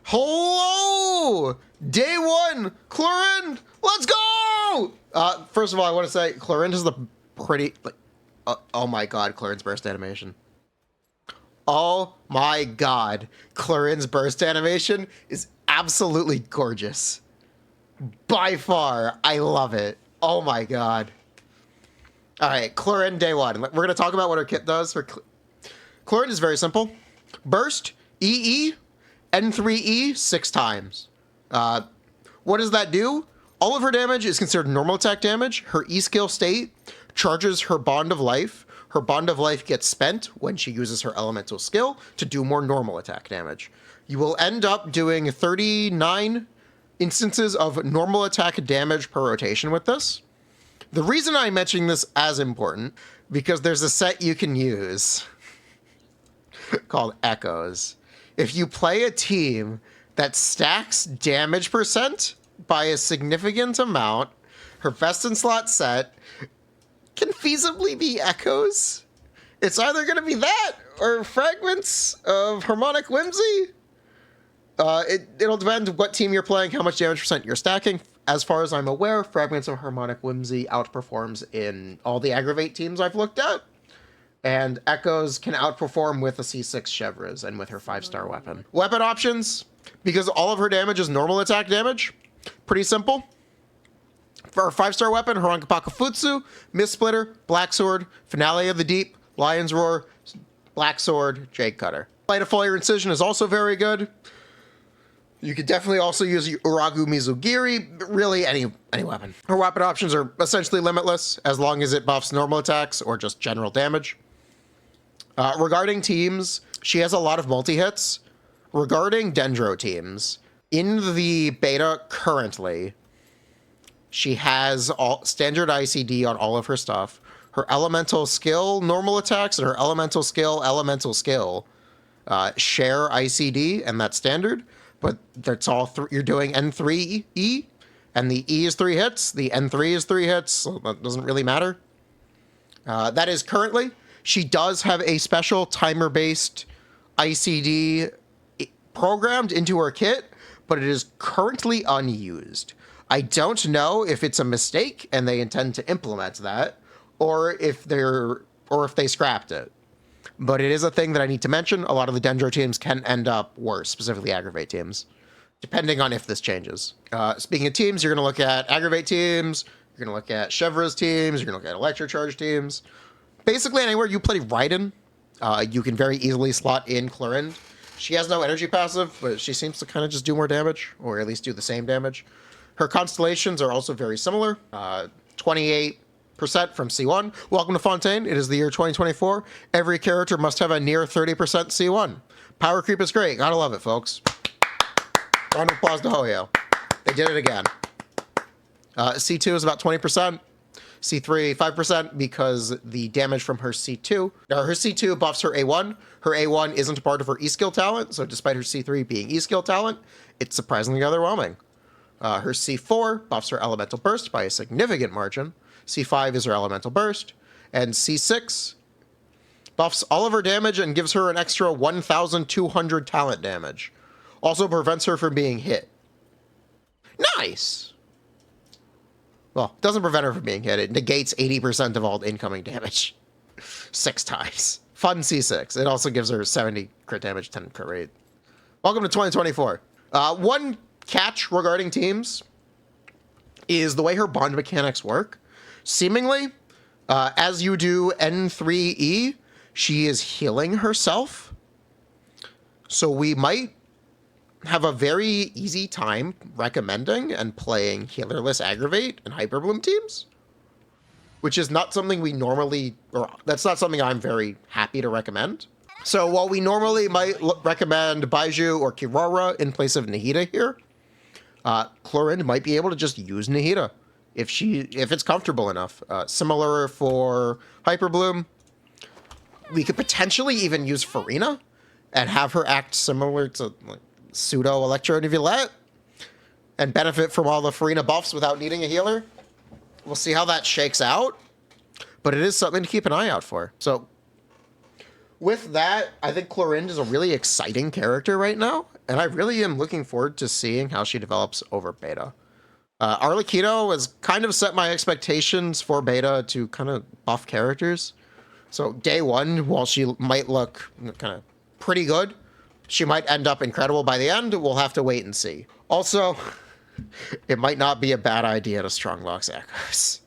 Hello! Day one, Clorinde, let's go! First of all, I want to say Clorinde is the pretty, oh my god, Clorinde's burst animation. Oh my god, Clorinde's burst animation is absolutely gorgeous. By far, I love it. Oh my god. All right, Clorinde day one. We're going to talk about what her kit does. Clorinde is very simple. Burst, EE, N3E 6 times. What does that do? All of her damage is considered normal attack damage. Her E skill state charges her Bond of Life. Her Bond of Life gets spent when she uses her elemental skill to do more normal attack damage. You will end up doing 39 instances of normal attack damage per rotation with this. The reason I'm mentioning this as important, because there's a set you can use called Echoes. If you play a team that stacks damage percent by a significant amount, her best in slot set can feasibly be Echoes. It's either going to be that or Fragments of Harmonic Whimsy. It'll depend what team you're playing, how much damage percent you're stacking. As far as I'm aware, Fragments of Harmonic Whimsy outperforms in all the Aggravate teams I've looked at. And Echoes can outperform with a C6 Chevres and with her 5-star weapon. Weapon options, because all of her damage is normal attack damage. Pretty simple. For her 5-star weapon, Harankapaka Futsu, Mist Splitter, Black Sword, Finale of the Deep, Lion's Roar, Black Sword, Jade Cutter. Light of Fire Incision is also very good. You could definitely also use Uragu Mizugiri, really any weapon. Her weapon options are essentially limitless as long as it buffs normal attacks or just general damage. Regarding teams, she has a lot of multi-hits. Regarding Dendro teams, in the beta currently, she has all standard ICD on all of her stuff. Her elemental skill normal attacks and her elemental skill share ICD, and that's standard. But that's all you're doing N3E, and the E is 3 hits, the N3 is 3 hits, so that doesn't really matter. That is currently. She does have a special timer-based ICD programmed into her kit, but it is currently unused. I don't know if it's a mistake and they intend to implement that, or if they scrapped it. But it is a thing that I need to mention. A lot of the Dendro teams can end up worse, specifically Aggravate teams, depending on if this changes. Speaking of teams, you're going to look at Aggravate teams, you're going to look at Chevres teams, you're going to look at Electro Charge teams. Basically, anywhere you play Raiden, you can very easily slot in Clorinde. She has no energy passive, but she seems to kind of just do more damage, or at least do the same damage. Her constellations are also very similar. 28% from C1. Welcome to Fontaine. It is the year 2024. Every character must have a near 30% C1. Power creep is great. Gotta love it, folks. Round of applause to Hoyo. They did it again. C2 is about 20%. C3, 5%, because the damage from her C2. Now, her C2 buffs her A1. Her A1 isn't a part of her E-skill talent, so despite her C3 being E-skill talent, it's surprisingly underwhelming. Her C4 buffs her elemental burst by a significant margin. C5 is her elemental burst, and C6 buffs all of her damage and gives her an extra 1,200 talent damage. Also prevents her from being hit. Nice! Well, it doesn't prevent her from being hit. It negates 80% of all incoming damage. 6 times. Fun C6. It also gives her 70 crit damage, 10 crit rate. Welcome to 2024. One catch regarding teams is the way her bond mechanics work. Seemingly, as you do N3E, she is healing herself. So we might have a very easy time recommending and playing healerless Aggravate and Hyperbloom teams, which is not something we normally, or that's not something I'm very happy to recommend. So while we normally might recommend Baiju or Kirara in place of Nahida here, Clorinde might be able to just use Nahida if it's comfortable enough. Similar for Hyperbloom. We could potentially even use Farina and have her act similar to like pseudo Electro Neuvillette and benefit from all the Farina buffs without needing a healer. We'll see how that shakes out, but it is something to keep an eye out for. So with that, I think Clorinde is a really exciting character right now, and I really am looking forward to seeing how she develops over beta. Arlecchino has kind of set my expectations for beta to kind of buff characters. So day one, while she might look kind of pretty good, she might end up incredible by the end. We'll have to wait and see. Also, it might not be a bad idea to Strongbox Echoes.